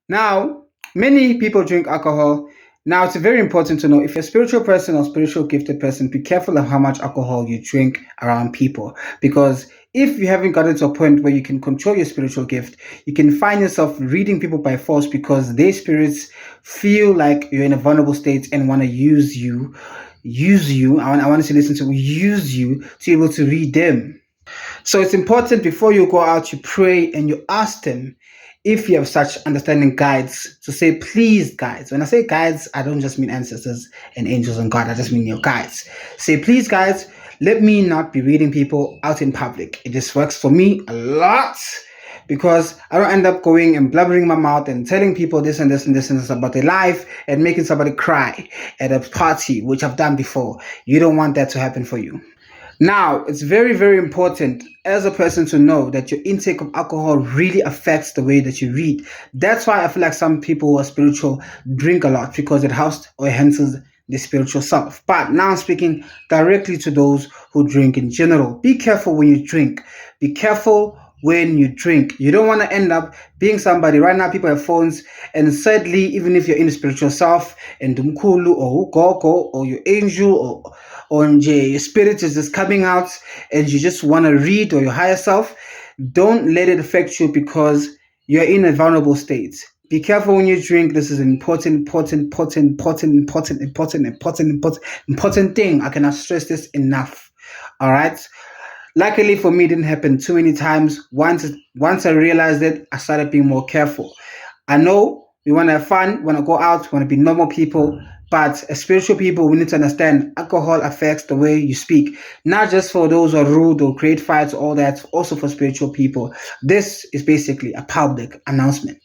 Now, many people drink alcohol. Now, it's very important to know if you're a spiritual person or spiritual gifted person, be careful of how much alcohol you drink around people. Because if you haven't gotten to a point where you can control your spiritual gift, you can find yourself reading people by force because their spirits feel like you're in a vulnerable state and want to use you. Use you. I want to listen to use you to be able to read them. So it's important before you go out, you pray and you ask them if you have such understanding guides to say, please, guides. When I say guides, I don't just mean ancestors and angels and God, I just mean your guides. Say, please, guides, let me not be reading people out in public. It just works for me a lot because I don't end up going and blabbering my mouth and telling people this and this and this and this about their life and making somebody cry at a party, which I've done before. You don't want that to happen for you. Now, it's very, very important as a person to know that your intake of alcohol really affects the way that you read. That's why I feel like some people who are spiritual drink a lot because it helps or enhances the spiritual self. But now I'm speaking directly to those who drink in general. Be careful when you drink. Be careful when you drink. You don't want to end up being somebody. Right now, people have phones, and sadly, even if you're in the spiritual self, and Dumkulu or Gogo or your angel or your spirit is just coming out and you just want to read, or your higher self, don't let it affect you because you're in a vulnerable state. Be careful when you drink. This is an important thing. I cannot stress this enough. All right. Luckily for me, it didn't happen too many times. Once I realized it, I started being more careful. I know we want to have fun, want to go out, want to be normal people, but as spiritual people, we need to understand alcohol affects the way you speak, not just for those who are rude or create fights, all that, also for spiritual people. This is basically a public announcement.